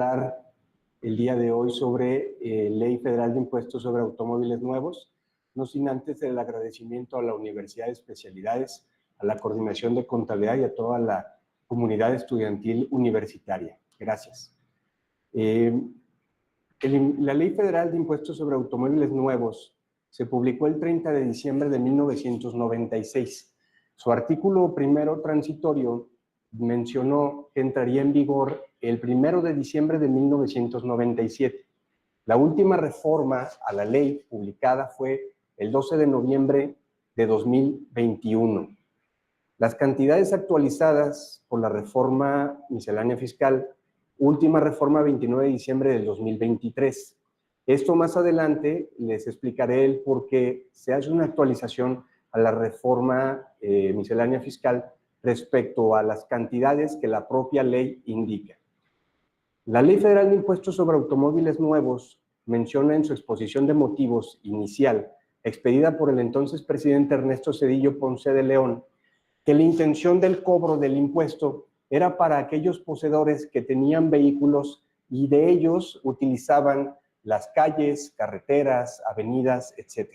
hablar el día de hoy sobre Ley Federal de Impuestos sobre Automóviles Nuevos, no sin antes el agradecimiento a la Universidad de Especialidades, a la Coordinación de Contabilidad y a toda la comunidad estudiantil universitaria. Gracias. La Ley Federal de Impuestos sobre Automóviles Nuevos se publicó el 30 de diciembre de 1996. Su artículo primero transitorio mencionó que entraría en vigor el 1 de diciembre de 1997. La última reforma a la ley publicada fue el 12 de noviembre de 2021. Las cantidades actualizadas por la reforma miscelánea fiscal, última reforma 29 de diciembre del 2023. Esto más adelante les explicaré el por qué se hace una actualización a la reforma miscelánea fiscal respecto a las cantidades que la propia ley indica. La Ley Federal de Impuestos sobre Automóviles Nuevos menciona en su exposición de motivos inicial, expedida por el entonces presidente Ernesto Zedillo Ponce de León, que la intención del cobro del impuesto era para aquellos poseedores que tenían vehículos y de ellos utilizaban las calles, carreteras, avenidas, etc.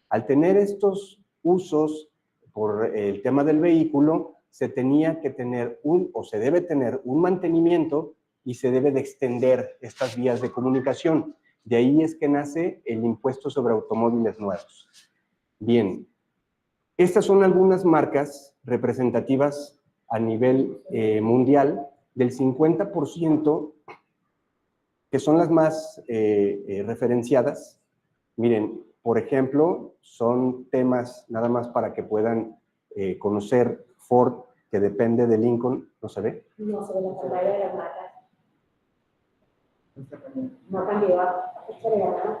Al tener estos usos por el tema del vehículo, se tenía que tener se debe tener un mantenimiento y se debe de extender estas vías de comunicación. De ahí es que nace el impuesto sobre automóviles nuevos. Bien, estas son algunas marcas representativas a nivel mundial del 50% que son las más referenciadas. Miren, por ejemplo, son temas nada más para que puedan conocer Ford, que depende de Lincoln. ¿No se ve? No se ve la pantalla de las marcas. No cambió. Échale ganas.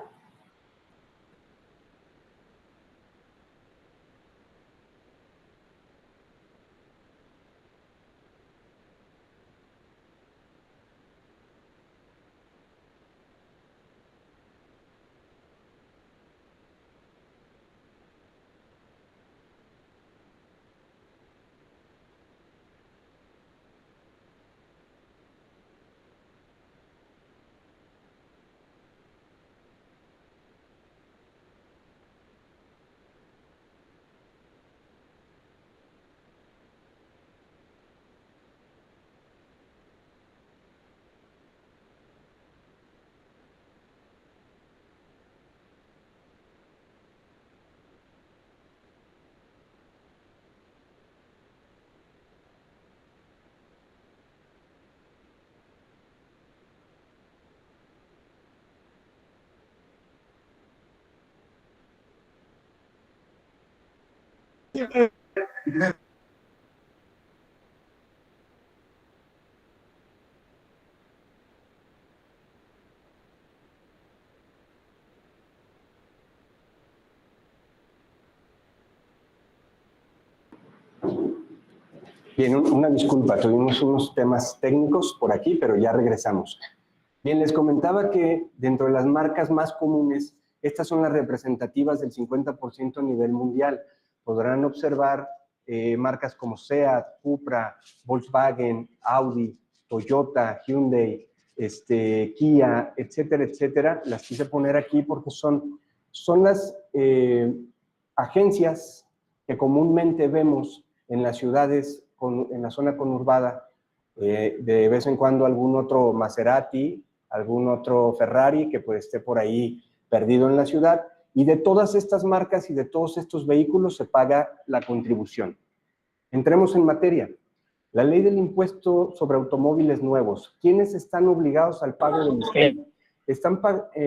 Bien, una disculpa, tuvimos unos temas técnicos por aquí, pero ya regresamos. Bien, les comentaba que dentro de las marcas más comunes, estas son las representativas del 50% a nivel mundial. Podrán observar marcas como SEAT, Cupra, Volkswagen, Audi, Toyota, Hyundai, Kia, etcétera, etcétera. Las quise poner aquí porque son las agencias que comúnmente vemos en las ciudades, en la zona conurbada, de vez en cuando algún otro Maserati, algún otro Ferrari que pues esté por ahí perdido en la ciudad, y de todas estas marcas y de todos estos vehículos se paga la contribución. Entremos en materia. La ley del impuesto sobre automóviles nuevos. ¿Quiénes están obligados al pago del ISAN? Están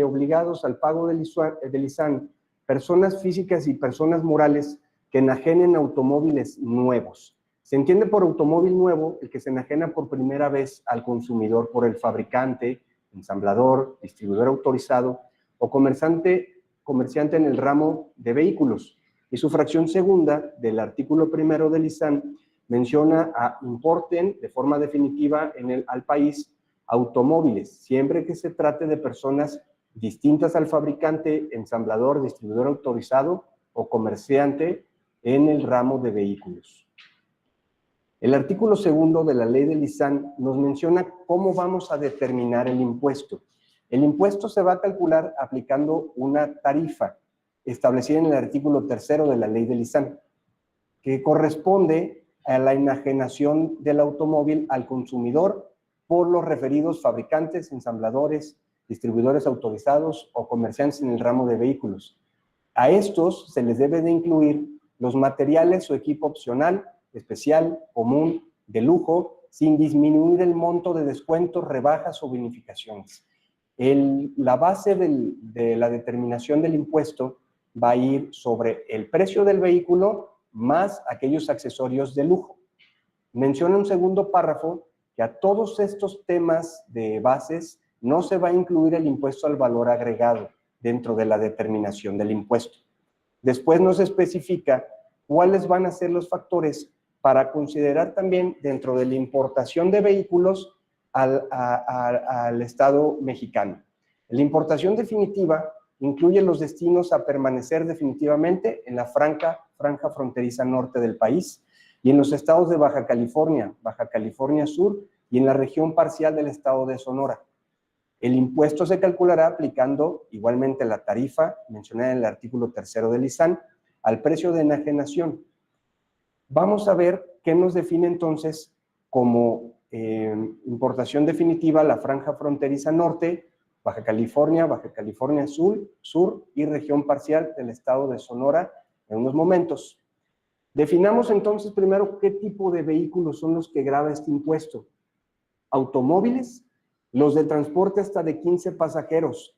obligados al pago del ISAN personas físicas y personas morales que enajenen automóviles nuevos. Se entiende por automóvil nuevo el que se enajena por primera vez al consumidor por el fabricante, ensamblador, distribuidor autorizado o comerciante en el ramo de vehículos. Y su fracción segunda del artículo primero del ISAN menciona a importen de forma definitiva al país automóviles, siempre que se trate de personas distintas al fabricante, ensamblador, distribuidor autorizado o comerciante en el ramo de vehículos. El artículo 2 de la ley del ISAN nos menciona cómo vamos a determinar el impuesto. El impuesto se va a calcular aplicando una tarifa establecida en el artículo 3 de la ley del ISAN, que corresponde a la enajenación del automóvil al consumidor por los referidos fabricantes, ensambladores, distribuidores autorizados o comerciantes en el ramo de vehículos. A estos se les debe de incluir los materiales o equipo opcional, especial, común, de lujo, sin disminuir el monto de descuentos, rebajas o bonificaciones. La base de la determinación del impuesto va a ir sobre el precio del vehículo más aquellos accesorios de lujo. Menciona un segundo párrafo que a todos estos temas de bases no se va a incluir el impuesto al valor agregado dentro de la determinación del impuesto. Después nos especifica cuáles van a ser los factores para considerar también dentro de la importación de vehículos al Estado mexicano. La importación definitiva incluye los destinos a permanecer definitivamente en la franja fronteriza norte del país y en los estados de Baja California Sur y en la región parcial del estado de Sonora. El impuesto se calculará aplicando igualmente la tarifa mencionada en el artículo 3 del ISAN al precio de enajenación. Vamos a ver qué nos define entonces como importación definitiva la franja fronteriza norte, Baja California Sur y región parcial del estado de Sonora en unos momentos. Definamos entonces primero qué tipo de vehículos son los que grava este impuesto. Automóviles, los de transporte hasta de 15 pasajeros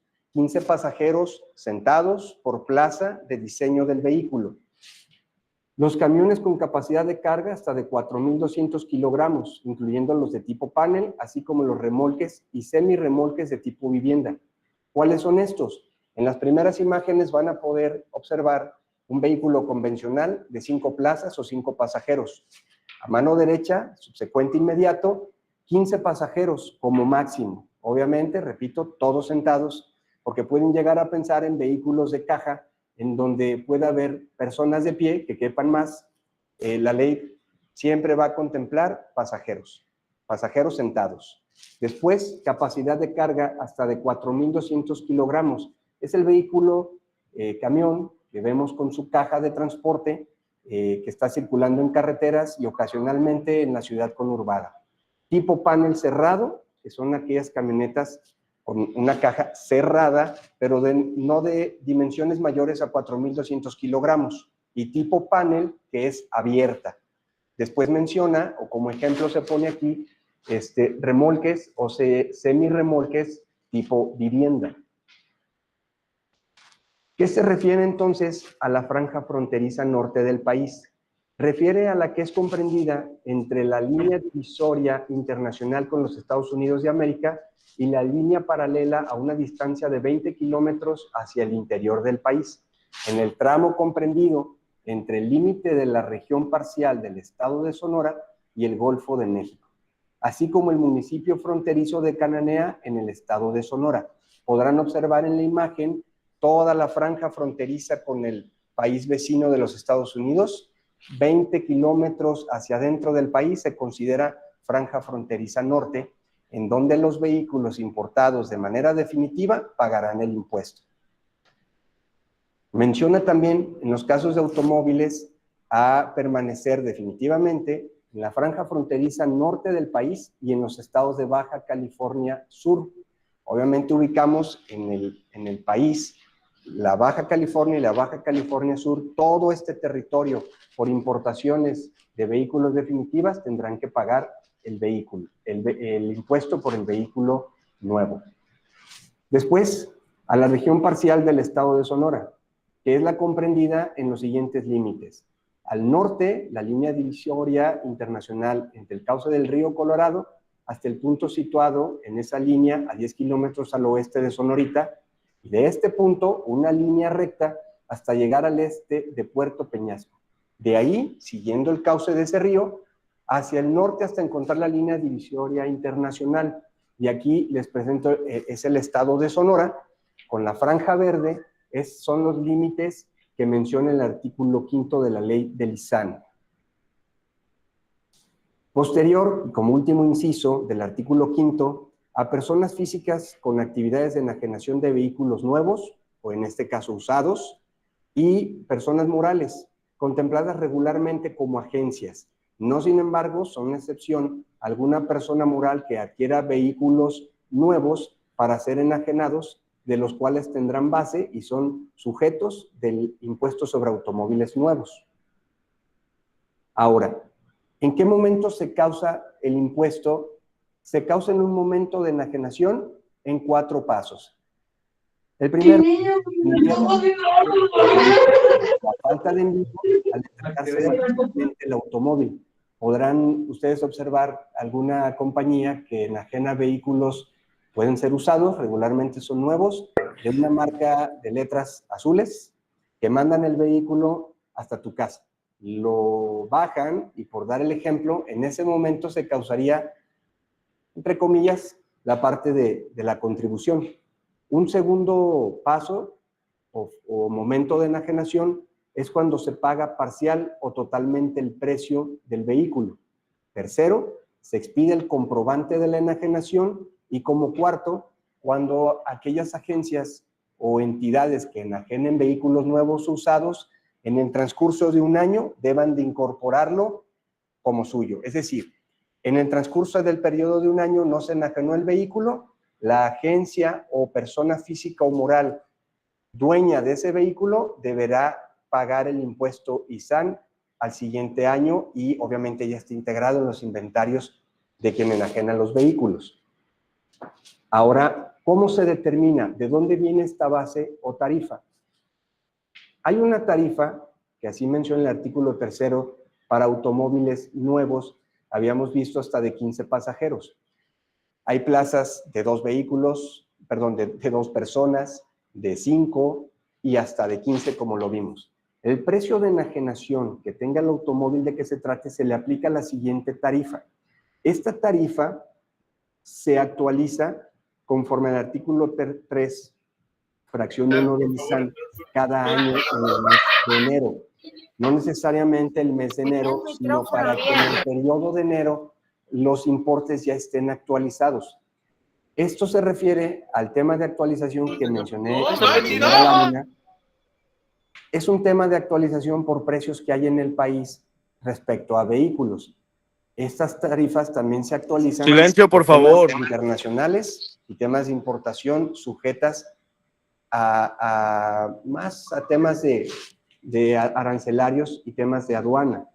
sentados por plaza de diseño del vehículo. Los camiones con capacidad de carga hasta de 4,200 kilogramos, incluyendo los de tipo panel, así como los remolques y semirremolques de tipo vivienda. ¿Cuáles son estos? En las primeras imágenes van a poder observar un vehículo convencional de 5 plazas o 5 pasajeros. A mano derecha, subsecuente inmediato, 15 pasajeros como máximo. Obviamente, repito, todos sentados, porque pueden llegar a pensar en vehículos de caja en donde pueda haber personas de pie que quepan más. La ley siempre va a contemplar pasajeros sentados. Después, capacidad de carga hasta de 4,200 kilogramos. Es el vehículo camión que vemos con su caja de transporte que está circulando en carreteras y ocasionalmente en la ciudad conurbada. Tipo panel cerrado, que son aquellas camionetas con una caja cerrada, pero no de dimensiones mayores a 4,200 kilogramos, y tipo panel, que es abierta. Después menciona, o como ejemplo se pone aquí, remolques o semirremolques tipo vivienda. ¿Qué se refiere entonces a la franja fronteriza norte del país? Refiere a la que es comprendida entre la línea divisoria internacional con los Estados Unidos de América y la línea paralela a una distancia de 20 kilómetros hacia el interior del país, en el tramo comprendido entre el límite de la región parcial del estado de Sonora y el Golfo de México, así como el municipio fronterizo de Cananea en el estado de Sonora. Podrán observar en la imagen toda la franja fronteriza con el país vecino de los Estados Unidos. 20 kilómetros hacia adentro del país se considera franja fronteriza norte, en donde los vehículos importados de manera definitiva pagarán el impuesto. Menciona también, en los casos de automóviles, a permanecer definitivamente en la franja fronteriza norte del país y en los estados de Baja California Sur. Obviamente ubicamos en el país la Baja California y la Baja California Sur. Todo este territorio por importaciones de vehículos definitivas tendrán que pagar el impuesto por el vehículo nuevo. Después, a la región parcial del estado de Sonora, que es la comprendida en los siguientes límites. Al norte, la línea divisoria internacional entre el cauce del río Colorado hasta el punto situado en esa línea a 10 kilómetros al oeste de Sonorita, y de este punto una línea recta hasta llegar al este de Puerto Peñasco. De ahí, siguiendo el cauce de ese río, hacia el norte hasta encontrar la línea divisoria internacional. Y aquí les presento, es el estado de Sonora, con la franja verde, son los límites que menciona el artículo 5 de la ley del ISAN. Posterior, y como último inciso del artículo 5, a personas físicas con actividades de enajenación de vehículos nuevos, o en este caso usados, y personas morales, contempladas regularmente como agencias. No, sin embargo, son una excepción alguna persona moral que adquiera vehículos nuevos para ser enajenados, de los cuales tendrán base y son sujetos del impuesto sobre automóviles nuevos. Ahora, ¿en qué momento se causa el impuesto? Se causa en un momento de enajenación en 4 pasos. El primero, la falta de envío al entregarse manualmente el automóvil. Podrán ustedes observar alguna compañía que enajena vehículos, pueden ser usados, regularmente son nuevos, de una marca de letras azules, que mandan el vehículo hasta tu casa. Lo bajan y, por dar el ejemplo, en ese momento se causaría, entre comillas, la parte de la contribución. Un segundo paso o momento de enajenación es cuando se paga parcial o totalmente el precio del vehículo. Tercero, se expide el comprobante de la enajenación. Y como cuarto, cuando aquellas agencias o entidades que enajenen vehículos nuevos o usados, en el transcurso de un año deban de incorporarlo como suyo. Es decir, en el transcurso del periodo de un año no se enajenó el vehículo, la agencia o persona física o moral dueña de ese vehículo deberá pagar el impuesto ISAN al siguiente año y obviamente ya está integrado en los inventarios de quien enajena los vehículos. Ahora, ¿cómo se determina? ¿De dónde viene esta base o tarifa? Hay una tarifa, que así menciona el artículo 3, para automóviles nuevos, habíamos visto hasta de 15 pasajeros. Hay plazas de 2 vehículos, perdón, de 2 personas, de 5 y hasta de 15, como lo vimos. El precio de enajenación que tenga el automóvil de que se trate se le aplica la siguiente tarifa. Esta tarifa se actualiza conforme al artículo 3, fracción 1 del ISAN, cada año en el mes de enero. No necesariamente el mes de enero, sino para que en el periodo de enero los importes ya estén actualizados. Esto se refiere al tema de actualización que mencioné en la primera lámina. Es un tema de actualización por precios que hay en el país respecto a vehículos. Estas tarifas también se actualizan. Silencio, por favor. Internacionales y temas de importación sujetas a temas de arancelarios y temas de aduana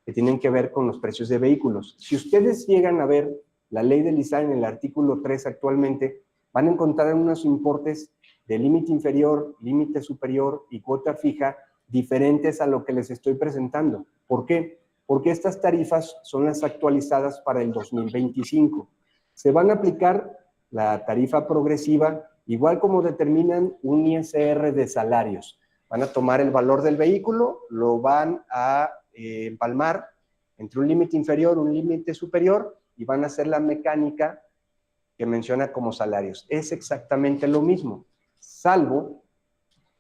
que tienen que ver con los precios de vehículos. Si ustedes llegan a ver la ley del ISAN en el artículo 3 actualmente, van a encontrar unos importes de límite inferior, límite superior y cuota fija diferentes a lo que les estoy presentando. ¿Por qué? Porque estas tarifas son las actualizadas para el 2025. Se van a aplicar la tarifa progresiva, igual como determinan un ISR de salarios. Van a tomar el valor del vehículo, lo van a empalmar entre un límite inferior, un límite superior, y van a hacer la mecánica que menciona como salarios. Es exactamente lo mismo, salvo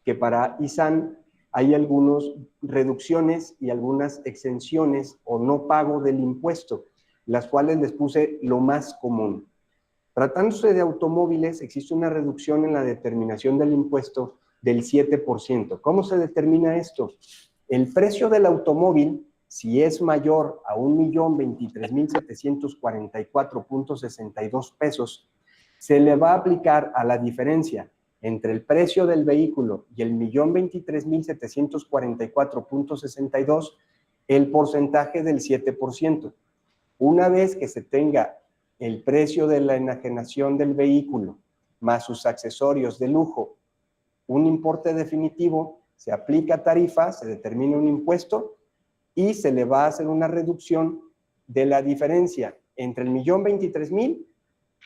que para ISAN hay algunas reducciones y algunas exenciones o no pago del impuesto, las cuales les puse lo más común. Tratándose de automóviles, existe una reducción en la determinación del impuesto del 7%. ¿Cómo se determina esto? El precio del automóvil, si es mayor a 1,023,744.62 pesos, se le va a aplicar a la diferencia entre el precio del vehículo y el 1,023,744.62 el porcentaje del 7%. Una vez que se tenga el precio de la enajenación del vehículo más sus accesorios de lujo, un importe definitivo, se aplica tarifa, se determina un impuesto y se le va a hacer una reducción de la diferencia entre el 1,023,000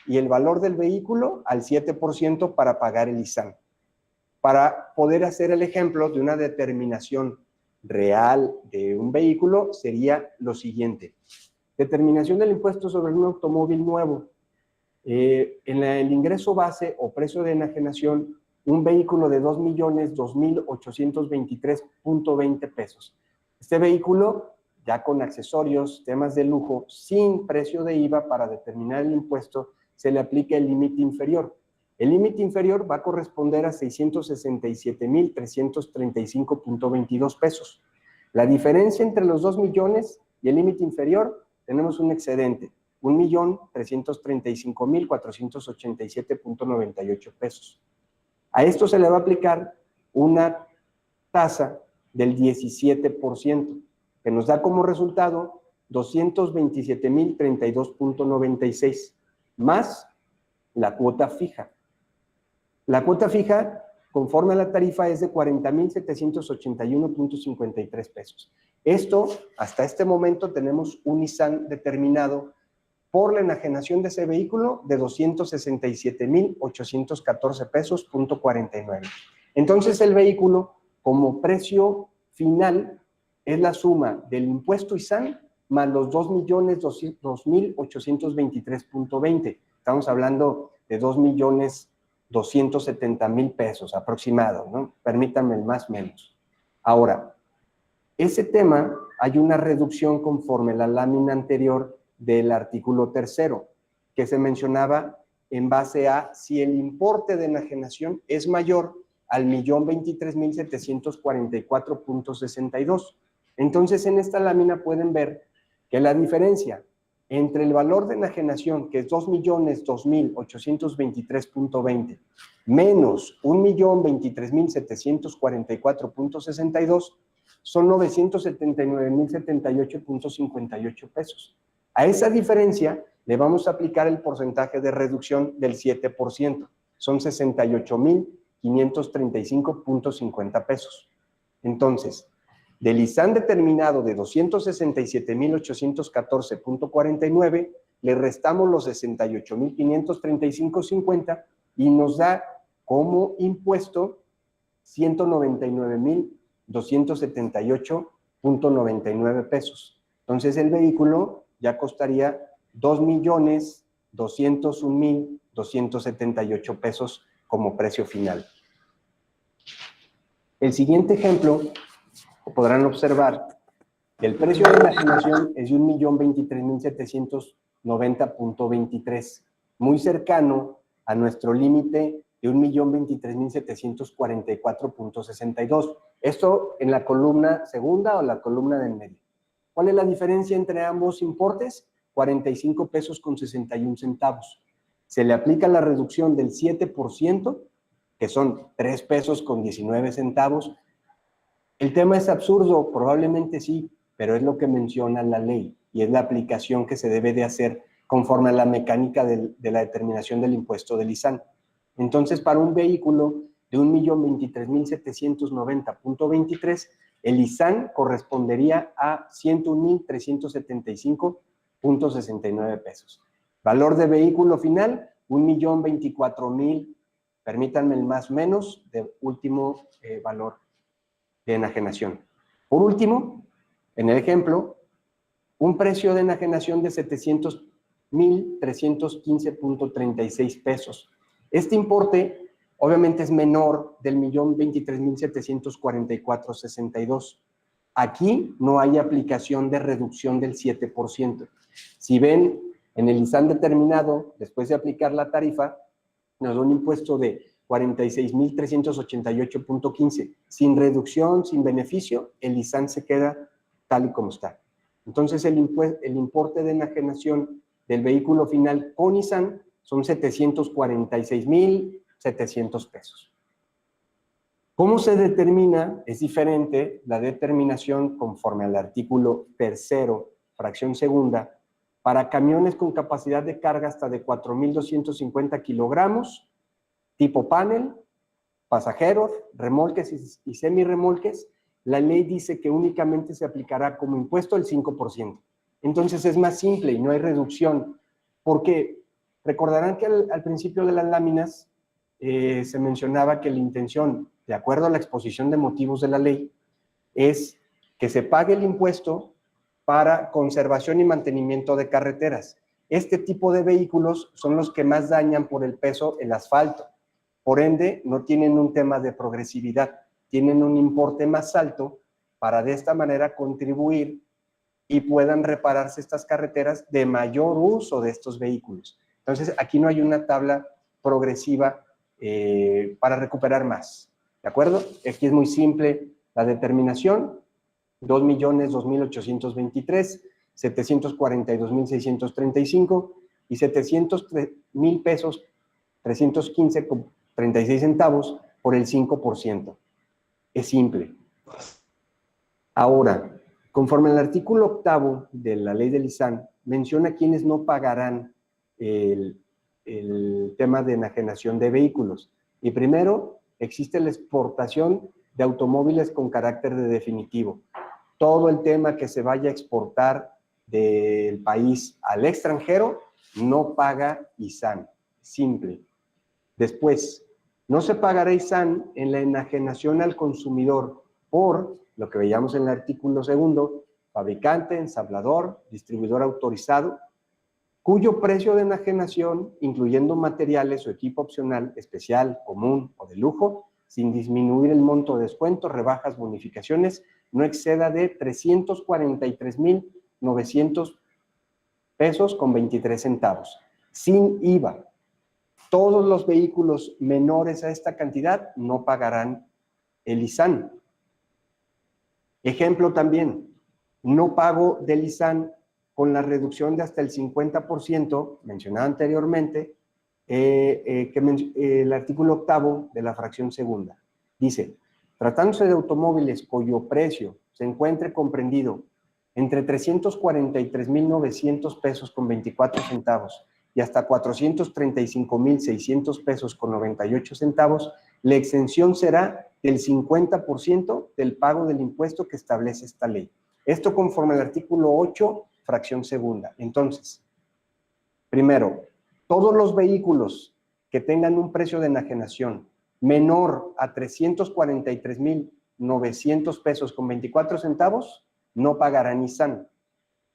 y el valor del vehículo al 7% para pagar el ISAN. Para poder hacer el ejemplo de una determinación real de un vehículo sería lo siguiente. Determinación del impuesto sobre un automóvil nuevo. En el ingreso base o precio de enajenación, un vehículo de 2,02,823.20 pesos. Este vehículo ya con accesorios, temas de lujo, sin precio de IVA para determinar el impuesto, se le aplica el límite inferior. El límite inferior va a corresponder a 667,335.22 pesos. La diferencia entre los 2 millones y el límite inferior, tenemos un excedente, 1,335,487.98 pesos. A esto se le va a aplicar una tasa del 17%, que nos da como resultado 227,032.96, más la cuota fija. La cuota fija, conforme a la tarifa, es de 40,781.53 pesos. Esto, hasta este momento, tenemos un ISAN determinado por la enajenación de ese vehículo de 267,814 pesos, .49. Entonces, el vehículo, como precio final, es la suma del impuesto ISAN más los 2,823.20. Estamos hablando de 2,270,000 pesos aproximado, ¿no? Permítanme el más menos. Ahora, ese tema hay una reducción conforme la lámina anterior del artículo 3º, que se mencionaba en base a si el importe de enajenación es mayor al 1,023,744.62. Entonces, en esta lámina pueden ver que la diferencia entre el valor de enajenación, que es 2,002,823.20, menos 1,023,744.62, son 979,078.58 pesos. A esa diferencia le vamos a aplicar el porcentaje de reducción del 7%. Son 68,535.50 pesos. Entonces, del ISAN determinado de 267,814.49, le restamos los 68,535.50 y nos da como impuesto 199,278.99 pesos. Entonces, el vehículo ya costaría 2,201,278 pesos como precio final. El siguiente ejemplo, podrán observar que el precio de enajenación es de 1,023,790.23, muy cercano a nuestro límite de 1,023,744.62. Esto en la columna segunda o la columna del medio. ¿Cuál es la diferencia entre ambos importes? 45 pesos con 61 centavos. Se le aplica la reducción del 7%, que son 3 pesos con 19 centavos. ¿El tema es absurdo? Probablemente sí, pero es lo que menciona la ley y es la aplicación que se debe de hacer conforme a la mecánica de la determinación del impuesto del ISAN. Entonces, para un vehículo de 1,023,790.23, el ISAN correspondería a 101,375.69 pesos. Valor de vehículo final, 1,024,000, permítanme el más menos, de último valor de enajenación. Por último, en el ejemplo, un precio de enajenación de 700,315.36 pesos. Este importe obviamente es menor del 1,023,744.62. Aquí no hay aplicación de reducción del 7%. Si ven, en el ISAN determinado, después de aplicar la tarifa, nos da un impuesto de 46,388.15. Sin reducción, sin beneficio, el ISAN se queda tal y como está. Entonces, el importe de enajenación del vehículo final con ISAN son 746,700 pesos. ¿Cómo se determina? Es diferente la determinación conforme al artículo 3º, fracción segunda, para camiones con capacidad de carga hasta de 4,250 kilogramos, tipo panel, pasajeros, remolques y semirremolques. La ley dice que únicamente se aplicará como impuesto el 5%. Entonces es más simple y no hay reducción, porque recordarán que al principio de las láminas se mencionaba que la intención, de acuerdo a la exposición de motivos de la ley, es que se pague el impuesto para conservación y mantenimiento de carreteras. Este tipo de vehículos son los que más dañan por el peso el asfalto. Por ende, no tienen un tema de progresividad, tienen un importe más alto para de esta manera contribuir y puedan repararse estas carreteras de mayor uso de estos vehículos. Entonces, aquí no hay una tabla progresiva para recuperar más, ¿de acuerdo? Aquí es muy simple la determinación: 2.002.823, 742.635 y 703,000 pesos, 315,36 centavos por el 5%. Es simple. Ahora, conforme al artículo 8º de la ley del ISAN, menciona quiénes no pagarán el tema de enajenación de vehículos. Y primero, existe la exportación de automóviles con carácter de definitivo. Todo el tema que se vaya a exportar del país al extranjero no paga ISAN. Simple. Después, no se pagará ISAN en la enajenación al consumidor por lo que veíamos en el artículo 2º, fabricante, ensamblador, distribuidor autorizado, cuyo precio de enajenación, incluyendo materiales o equipo opcional, especial, común o de lujo, sin disminuir el monto de descuento, rebajas, bonificaciones, no exceda de 343,900 pesos con 23 centavos, sin IVA. Todos los vehículos menores a esta cantidad no pagarán el ISAN. Ejemplo también, no pago del ISAN con la reducción de hasta el 50% mencionada anteriormente, el artículo 8º de la fracción segunda. Dice, tratándose de automóviles cuyo precio se encuentre comprendido entre 343,900 pesos con 24 centavos y hasta 435,600 pesos con 98 centavos, la exención será del 50% del pago del impuesto que establece esta ley. Esto conforme al artículo 8, fracción segunda. Entonces, primero, todos los vehículos que tengan un precio de enajenación menor a 343,900 pesos con 24 centavos no pagarán ISAN.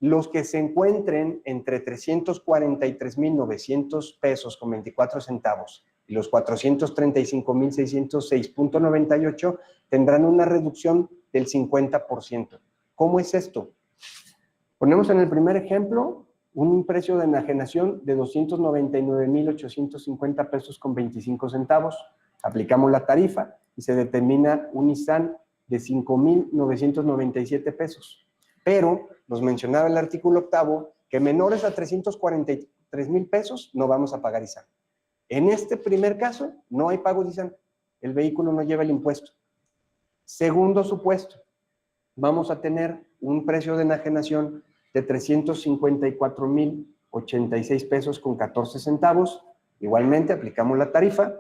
Los que se encuentren entre 343,900 pesos con 24 centavos y los 435,606.98 tendrán una reducción del 50%. ¿Cómo es esto? Ponemos en el primer ejemplo un precio de enajenación de 299,850 pesos con 25 centavos. Aplicamos la tarifa y se determina un ISAN de 5,997 pesos. Pero nos mencionaba el artículo 8º que menores a 343,000 pesos no vamos a pagar ISAN. En este primer caso no hay pago de ISAN. El vehículo no lleva el impuesto. Segundo supuesto, vamos a tener un precio de enajenación de 354,086 pesos con 14 centavos. Igualmente aplicamos la tarifa.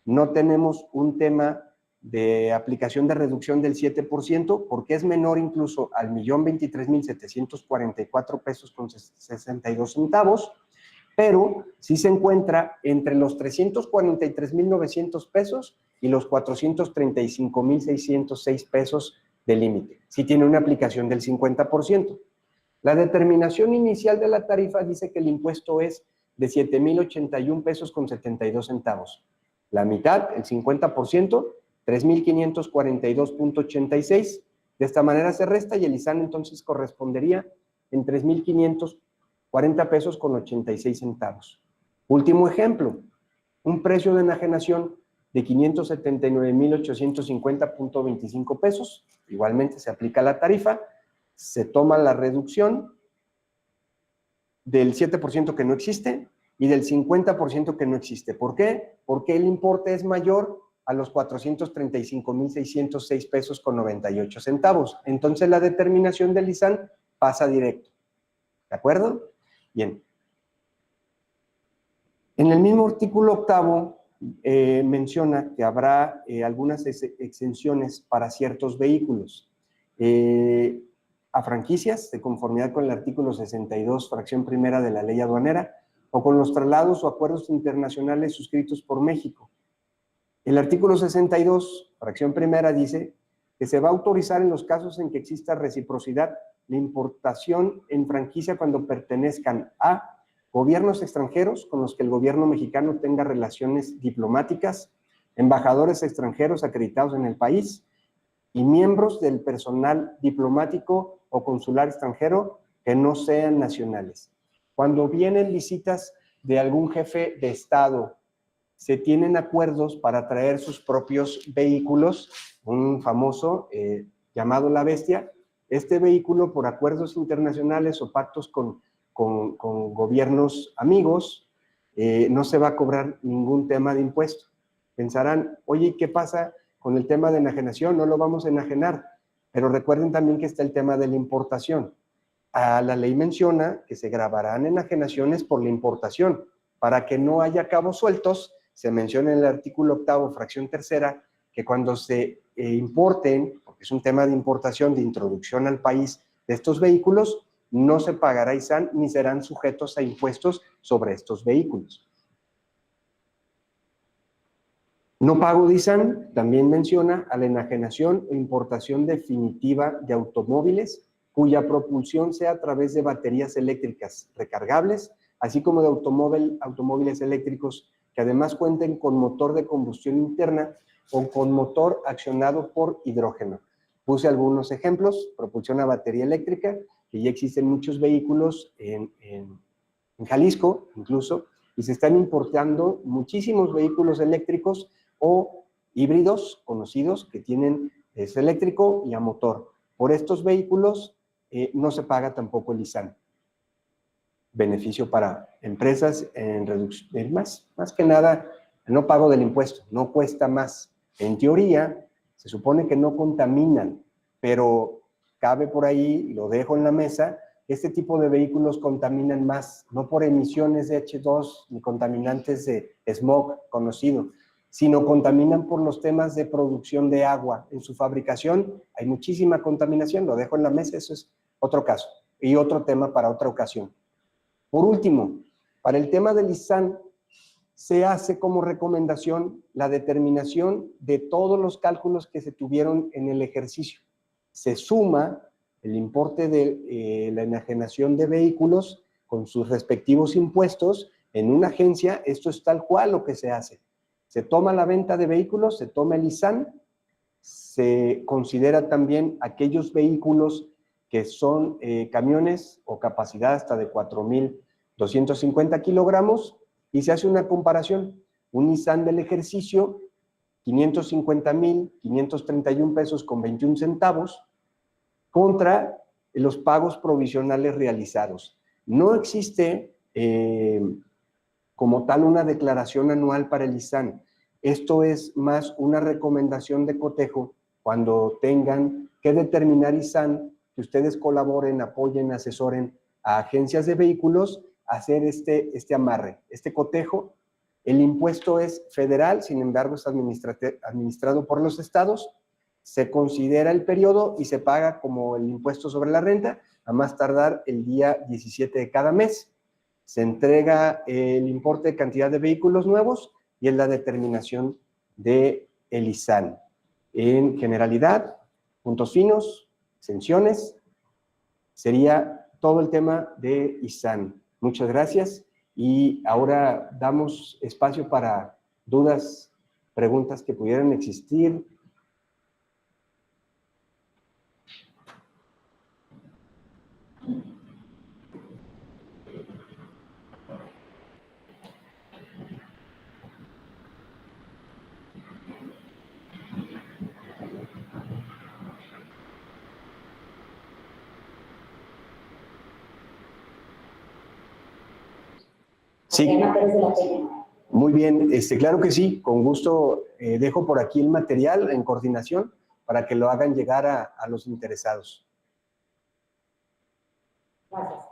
No tenemos un tema de aplicación de reducción del 7%, porque es menor incluso al 1,023,744 pesos con 62 centavos, pero sí se encuentra entre los 343,900 pesos y los 435,606 pesos de límite. Sí tiene una aplicación del 50%. La determinación inicial de la tarifa dice que el impuesto es de 7,081 pesos con 72 centavos. La mitad, el 50%, 3,542.86. De esta manera se resta y el ISAN entonces correspondería en 3,540 pesos con 86 centavos. Último ejemplo, un precio de enajenación de 579,850.25 pesos. Igualmente se aplica la tarifa, se toma la reducción del 7% que no existe y del 50% que no existe. ¿Por qué? Porque el importe es mayor a los 435,606 pesos con 98 centavos. Entonces la determinación del ISAN pasa directo. ¿De acuerdo? Bien. En el mismo artículo 8º menciona que habrá algunas exenciones para ciertos vehículos. A franquicias, de conformidad con el artículo 62, fracción primera de la ley aduanera, o con los traslados o acuerdos internacionales suscritos por México. El artículo 62, fracción primera, dice que se va a autorizar en los casos en que exista reciprocidad la importación en franquicia cuando pertenezcan a gobiernos extranjeros con los que el gobierno mexicano tenga relaciones diplomáticas, embajadores extranjeros acreditados en el país y miembros del personal diplomático o consular extranjero que no sean nacionales. Cuando vienen visitas de algún jefe de Estado, se tienen acuerdos para traer sus propios vehículos, un famoso llamado La Bestia. Este vehículo, por acuerdos internacionales o pactos con gobiernos amigos, no se va a cobrar ningún tema de impuesto. Pensarán, oye, ¿qué pasa con el tema de enajenación? No lo vamos a enajenar, pero recuerden también que está el tema de la importación. La ley menciona que se grabarán enajenaciones por la importación. Para que no haya cabos sueltos, se menciona en el artículo 8º, fracción tercera, que cuando se importen, porque es un tema de importación, de introducción al país de estos vehículos, no se pagará ISAN ni serán sujetos a impuestos sobre estos vehículos. No pago de ISAN también menciona a la enajenación o importación definitiva de automóviles cuya propulsión sea a través de baterías eléctricas recargables, así como de automóviles eléctricos que además cuenten con motor de combustión interna o con motor accionado por hidrógeno. Puse algunos ejemplos: propulsión a batería eléctrica, que ya existen muchos vehículos en Jalisco incluso, y se están importando muchísimos vehículos eléctricos o híbridos conocidos que tienen eléctrico y a motor. Por estos vehículos no se paga tampoco el ISAN. Beneficio para empresas en reducción, más que nada, no pago del impuesto, no cuesta más. En teoría, se supone que no contaminan, pero cabe por ahí, lo dejo en la mesa, este tipo de vehículos contaminan más, no por emisiones de H2 ni contaminantes de smog conocido, sino contaminan por los temas de producción de agua. En su fabricación hay muchísima contaminación, lo dejo en la mesa, eso es otro caso y otro tema para otra ocasión. Por último, para el tema del ISAN, se hace como recomendación la determinación de todos los cálculos que se tuvieron en el ejercicio. Se suma el importe de la enajenación de vehículos con sus respectivos impuestos en una agencia. Esto es tal cual lo que se hace. Se toma la venta de vehículos, se toma el ISAN, se considera también aquellos vehículos que son camiones o capacidad hasta de 4,250 kilogramos, y se hace una comparación. Un ISAN del ejercicio, 550,531 pesos con 21 centavos, contra los pagos provisionales realizados. No existe como tal una declaración anual para el ISAN. Esto es más una recomendación de cotejo cuando tengan que determinar ISAN, que ustedes colaboren, apoyen, asesoren a agencias de vehículos a hacer este amarre, este cotejo. El impuesto es federal, sin embargo es administrado por los estados. Se considera el periodo y se paga como el impuesto sobre la renta, a más tardar el día 17 de cada mes. Se entrega el importe de cantidad de vehículos nuevos y es la determinación del ISAN. En generalidad, puntos finos, exenciones, sería todo el tema de ISAN. Muchas gracias y ahora damos espacio para dudas, preguntas que pudieran existir. Sí. Muy bien, claro que sí, con gusto dejo por aquí el material en coordinación para que lo hagan llegar a los interesados. Gracias.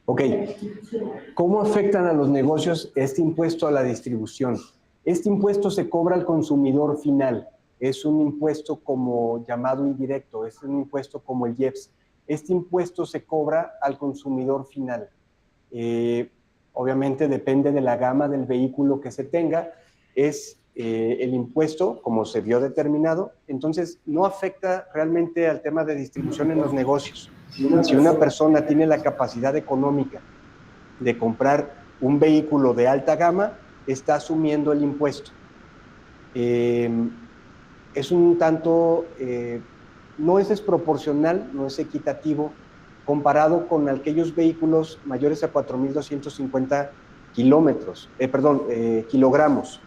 Ok, ¿cómo afectan a los negocios este impuesto a la distribución? Este impuesto se cobra al consumidor final. Es un impuesto como llamado indirecto, es un impuesto como el IEPS. Este impuesto se cobra al consumidor final. Obviamente depende de la gama del vehículo que se tenga, es el impuesto como se vio determinado, entonces no afecta realmente al tema de distribución en los negocios. Si una persona tiene la capacidad económica de comprar un vehículo de alta gama, está asumiendo el impuesto. Es un tanto, no es desproporcional, no es equitativo, comparado con aquellos vehículos mayores a 4.250 kilogramos.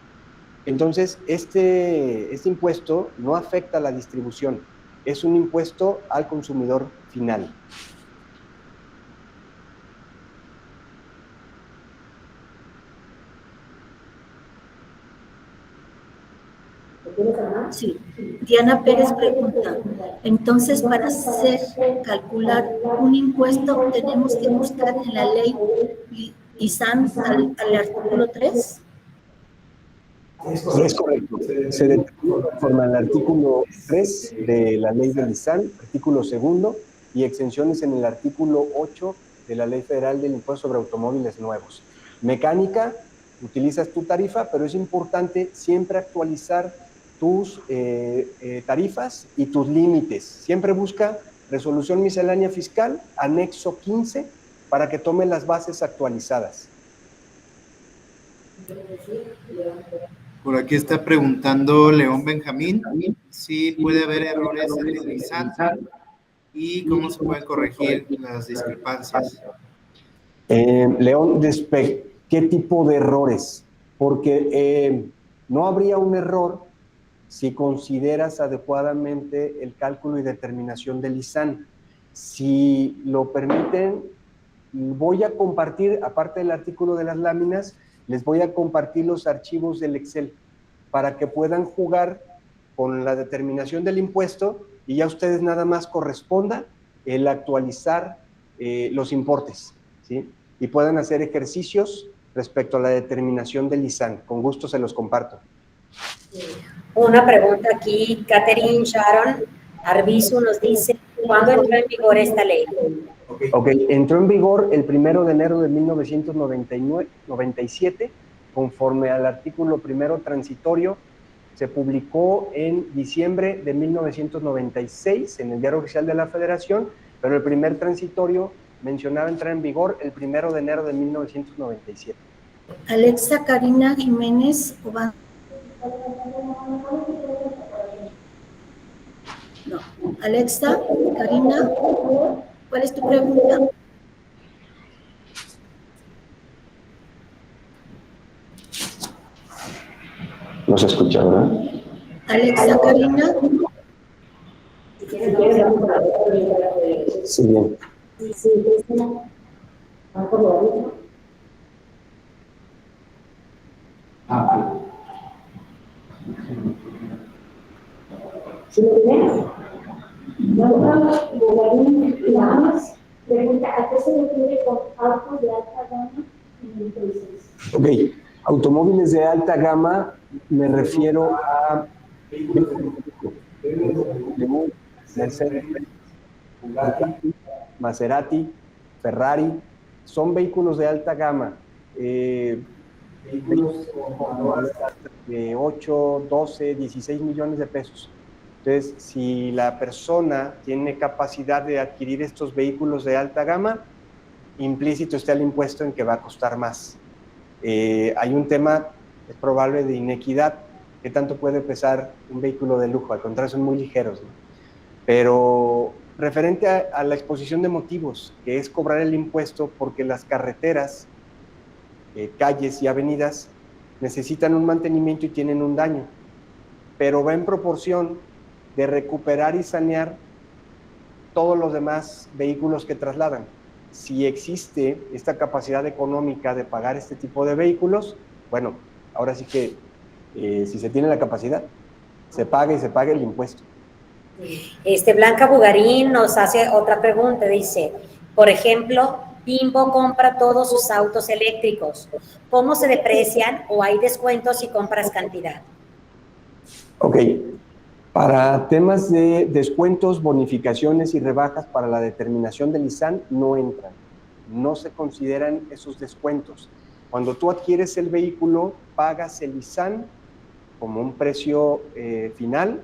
Entonces, este impuesto no afecta a la distribución, es un impuesto al consumidor final. Sí, Diana Pérez pregunta, entonces para calcular un impuesto tenemos que buscar en la ley ISAN al artículo 3. Es correcto, se determina conforme al artículo 3 de la ley del ISAN, artículo 2, y exenciones en el artículo 8 de la Ley Federal del Impuesto sobre Automóviles Nuevos. Mecánica, utilizas tu tarifa, pero es importante siempre actualizar tus tarifas y tus límites. Siempre busca resolución miscelánea fiscal, anexo 15, para que tome las bases actualizadas. Por aquí está preguntando León Benjamín si puede haber errores en el ISAN y cómo se pueden corregir las discrepancias. León, ¿qué tipo de errores? Porque no habría un error si consideras adecuadamente el cálculo y determinación del ISAN. Si lo permiten, voy a compartir, aparte del artículo de las láminas, les voy a compartir los archivos del Excel para que puedan jugar con la determinación del impuesto y ya ustedes nada más corresponda el actualizar los importes, ¿sí? Y puedan hacer ejercicios respecto a la determinación del ISAN. Con gusto se los comparto. Una pregunta aquí, Catherine Sharon Arbizu nos dice, ¿cuándo entró en vigor esta ley? Ok, entró en vigor el 1 de enero de 1997, conforme al artículo 1 transitorio, se publicó en diciembre de 1996 en el Diario Oficial de la Federación, pero el primer transitorio mencionaba entrar en vigor el 1 de enero de 1997. Alexa Karina Jiménez Obando. No. Alexa Karina, ¿cuál es tu pregunta? No se escucha, ¿verdad? Alexa Karina. Sí, bien. Si lo tienes, pregunta, ¿a qué se refiere con autos de alta gama en el 36? Ok, automóviles de alta gama, me refiero a Mercedes, Maserati, Ferrari, son vehículos de alta gama, de 8, 12, 16 millones de pesos. Entonces, si la persona tiene capacidad de adquirir estos vehículos de alta gama, implícito está el impuesto en que va a costar más. Hay un tema, es probable, de inequidad. ¿Qué tanto puede pesar un vehículo de lujo? Al contrario, son muy ligeros, ¿no? Pero referente a la exposición de motivos, que es cobrar el impuesto porque las carreteras, calles y avenidas necesitan un mantenimiento y tienen un daño, pero va en proporción de recuperar y sanear todos los demás vehículos que trasladan. Si existe esta capacidad económica de pagar este tipo de vehículos, bueno, ahora sí que si se tiene la capacidad, se paga y se paga el impuesto. Blanca Bugarín nos hace otra pregunta, dice, por ejemplo, Bimbo compra todos sus autos eléctricos. ¿Cómo se deprecian o hay descuentos si compras cantidad? Ok. Para temas de descuentos, bonificaciones y rebajas para la determinación del ISAN no entran. No se consideran esos descuentos. Cuando tú adquieres el vehículo, pagas el ISAN como un precio final,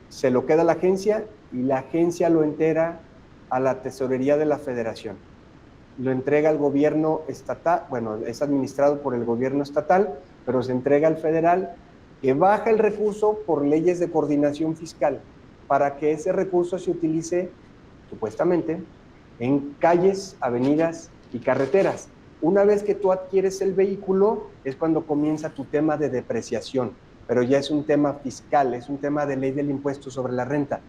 se lo queda a la agencia y la agencia lo entera a la tesorería de la federación. Lo entrega al gobierno estatal, bueno, es administrado por el gobierno estatal, pero se entrega al federal, que baja el recurso por leyes de coordinación fiscal para que ese recurso se utilice, supuestamente, en calles, avenidas y carreteras. Una vez que tú adquieres el vehículo, es cuando comienza tu tema de depreciación, pero ya es un tema fiscal, es un tema de ley del impuesto sobre la renta.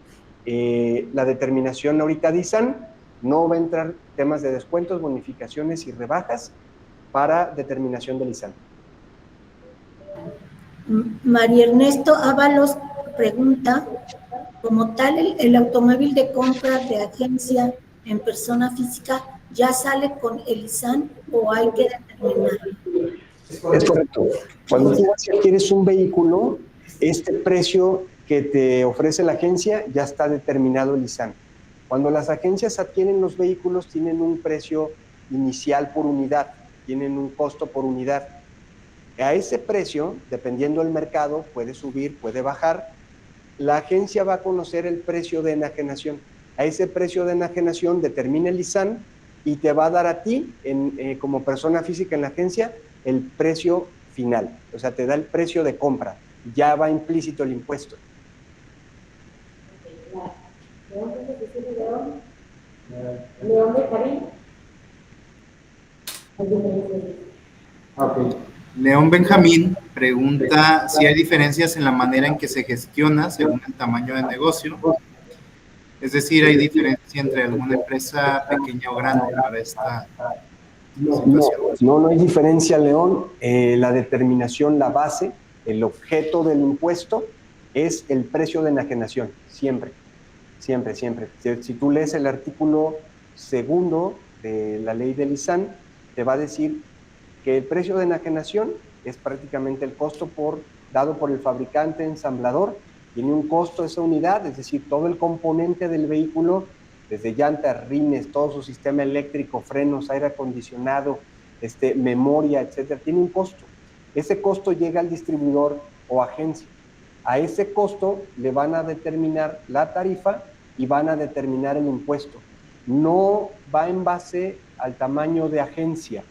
La determinación ahorita de ISAN no va a entrar temas de descuentos, bonificaciones y rebajas para determinación del ISAN. María Ernesto Ábalos pregunta, como tal, el automóvil de compra de agencia en persona física ya sale con el ISAN o hay que determinarlo. Es correcto. Cuando tú adquieres un vehículo, este precio que te ofrece la agencia ya está determinado el ISAN. Cuando las agencias adquieren los vehículos, tienen un precio inicial por unidad, tienen un costo por unidad. A ese precio, dependiendo del mercado, puede subir, puede bajar. La agencia va a conocer el precio de enajenación. A ese precio de enajenación determina el ISAN y te va a dar a ti, como persona física en la agencia, el precio final. O sea, te da el precio de compra. Ya va implícito el impuesto. León Benjamín. Okay. León Benjamín pregunta si hay diferencias en la manera en que se gestiona según el tamaño del negocio. Es decir, ¿hay diferencia entre alguna empresa pequeña o grande para esta situación? No hay diferencia, León. La determinación, la base, el objeto del impuesto es el precio de enajenación, siempre. Si tú lees el artículo 2 de la ley del ISAN, te va a decir que el precio de enajenación es prácticamente el costo dado por el fabricante ensamblador. Tiene un costo esa unidad, es decir, todo el componente del vehículo, desde llantas, rines, todo su sistema eléctrico, frenos, aire acondicionado, memoria, etcétera, tiene un costo. Ese costo llega al distribuidor o agencia. A ese costo le van a determinar la tarifa y van a determinar el impuesto. No va en base al tamaño de agencia.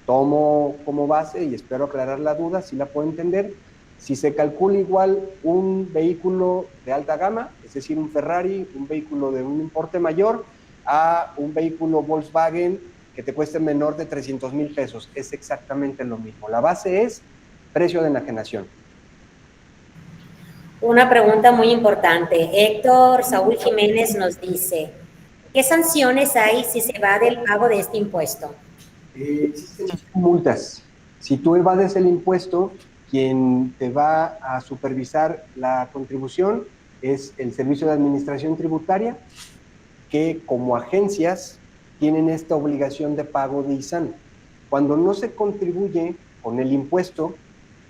Tomo como base, y espero aclarar la duda, si la puedo entender, si se calcula igual un vehículo de alta gama, es decir, un Ferrari, un vehículo de un importe mayor, a un vehículo Volkswagen que te cueste menor de 300,000 pesos, es exactamente lo mismo. La base es precio de enajenación. Una pregunta muy importante. Héctor Saúl Jiménez nos dice, ¿qué sanciones hay si se evade el pago de este impuesto? Existen multas. Si tú evades el impuesto, quien te va a supervisar la contribución es el Servicio de Administración Tributaria, que como agencias tienen esta obligación de pago de ISAN. Cuando no se contribuye con el impuesto,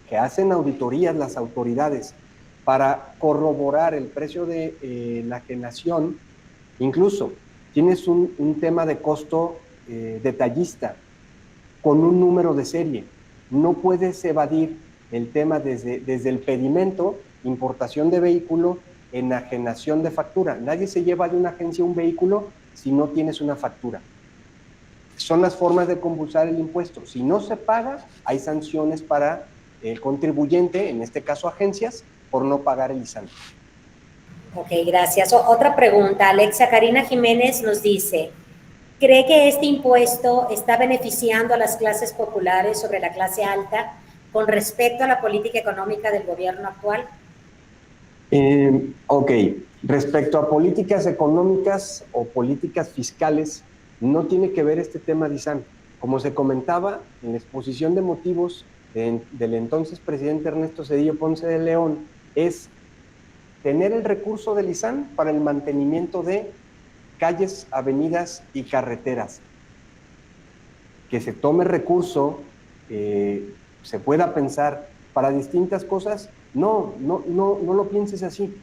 que hacen auditorías las autoridades para corroborar el precio de enajenación, incluso tienes un tema de costo detallista con un número de serie. No puedes evadir el tema desde el pedimento, importación de vehículo, enajenación de factura. Nadie se lleva de una agencia un vehículo si no tienes una factura. Son las formas de compulsar el impuesto. Si no se paga, hay sanciones para el contribuyente, en este caso agencias, por no pagar el ISAN. Ok, gracias. Otra pregunta. Alexa Karina Jiménez nos dice, ¿cree que este impuesto está beneficiando a las clases populares sobre la clase alta con respecto a la política económica del gobierno actual? Ok, respecto a políticas económicas o políticas fiscales, no tiene que ver este tema de ISAN. Como se comentaba en la exposición de motivos del entonces presidente Ernesto Zedillo Ponce de León, es tener el recurso del ISAN para el mantenimiento de calles, avenidas y carreteras. Que se tome recurso, se pueda pensar para distintas cosas, no lo pienses así.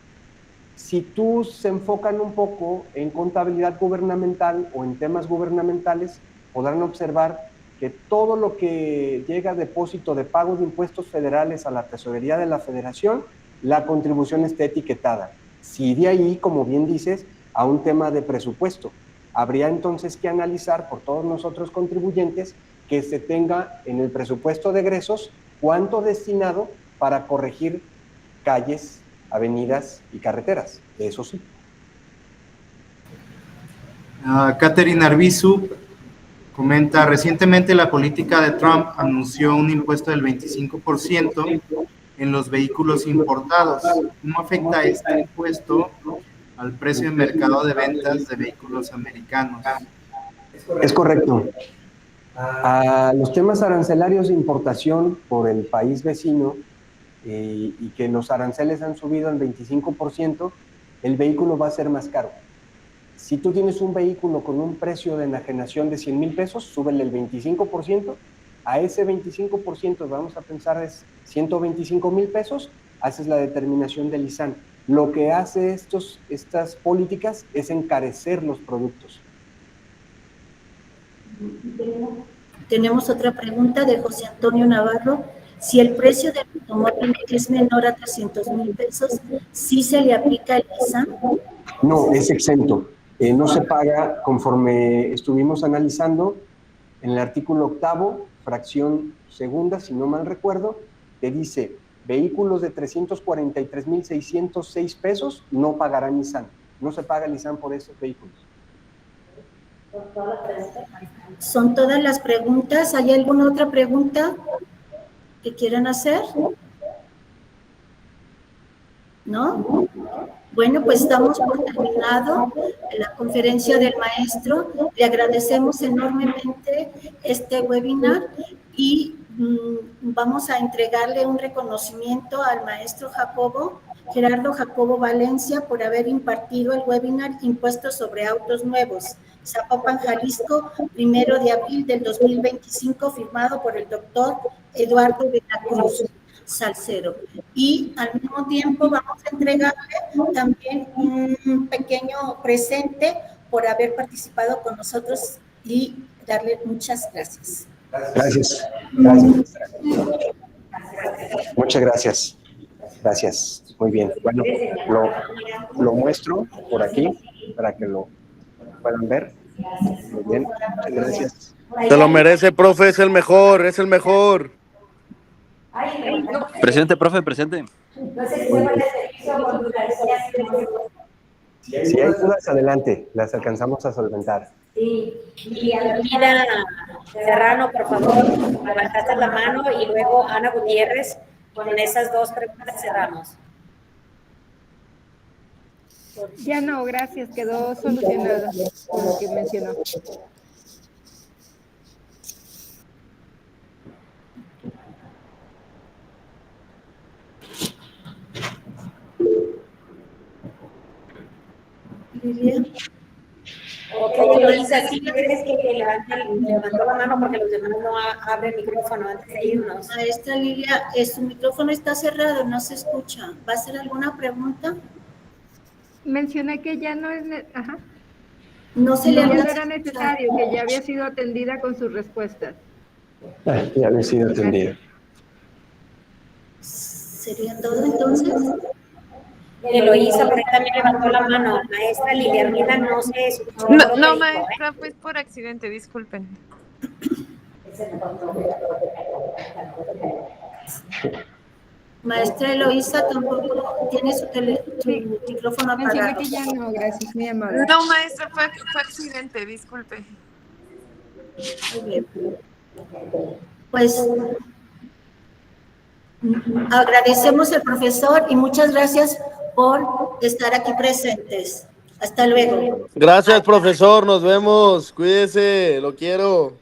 Si tú se enfocan un poco en contabilidad gubernamental o en temas gubernamentales, podrán observar que todo lo que llega a depósito de pago de impuestos federales a la tesorería de la federación, la contribución está etiquetada. Si de ahí, como bien dices, a un tema de presupuesto, habría entonces que analizar por todos nosotros contribuyentes que se tenga en el presupuesto de egresos cuánto destinado para corregir calles, avenidas y carreteras, eso sí. Catherine Arbizu comenta, recientemente la política de Trump anunció un impuesto del 25% en los vehículos importados. ¿Cómo afecta este impuesto al precio de mercado de ventas de vehículos americanos? Es correcto. A los temas arancelarios de importación por el país vecino y que los aranceles han subido al 25%, el vehículo va a ser más caro. Si tú tienes un vehículo con un precio de enajenación de 100,000 pesos, súbele el 25%, a ese 25%, vamos a pensar es 125,000 pesos, haces la determinación del ISAN. Lo que hace estas políticas es encarecer los productos. Tenemos otra pregunta de José Antonio Navarro. Si el precio del automóvil es menor a 300,000 pesos, ¿sí se le aplica el ISAN? No, es exento. No se paga conforme estuvimos analizando en el artículo 8º, fracción segunda, si no mal recuerdo, te dice, vehículos de 343,606 pesos no pagarán ISAN. No se paga el ISAN por esos vehículos. ¿Son todas las preguntas? ¿Hay alguna otra pregunta que quieran hacer? ¿No? Bueno, pues damos por terminado la conferencia del maestro. Le agradecemos enormemente este webinar y vamos a entregarle un reconocimiento al maestro Gerardo Jacobo Valencia, por haber impartido el webinar Impuestos sobre Autos Nuevos, Zapopan, Jalisco, 1 de abril del 2025, firmado por el doctor Eduardo de la Cruz Salcero. Y al mismo tiempo vamos a entregarle también un pequeño presente por haber participado con nosotros y darle muchas gracias. Gracias. Muchas gracias. Gracias. Muy bien. Bueno, lo muestro por aquí para que lo puedan ver. Muy bien. Muchas gracias. Se lo merece, profe, es el mejor, es el mejor. Presente, profe, presente. Si hay dudas, adelante, las alcanzamos a solventar. Sí, y Almira Serrano, por favor, levantaste la mano y luego Ana Gutiérrez, con esas dos preguntas cerramos. Ya no, gracias, quedó solucionado con lo que mencionó. Lilia. Ok, Eloisa, ¿sí crees que levantó la mano porque los demás no abren micrófono antes de irnos? Maestra Lilia, su micrófono está cerrado, no se escucha. ¿Va a hacer alguna pregunta? Mencioné que ya no es... Ajá. No se le Ya no alcanza era necesario, que ya había sido atendida con sus respuestas. Ya había sido atendido. ¿Sería todo entonces? Eloisa, por ahí también levantó la mano. Maestra Liliana, no se escuchó. No, maestra, pues por accidente, disculpen. Maestra Eloisa tampoco tiene su micrófono Mencioné apagado. que ya no, gracias, muy amable. No, maestra, fue accidente, disculpe. Muy bien. Pues agradecemos al profesor y muchas gracias por estar aquí presentes. Hasta luego. Gracias, profesor, nos vemos, cuídese, lo quiero.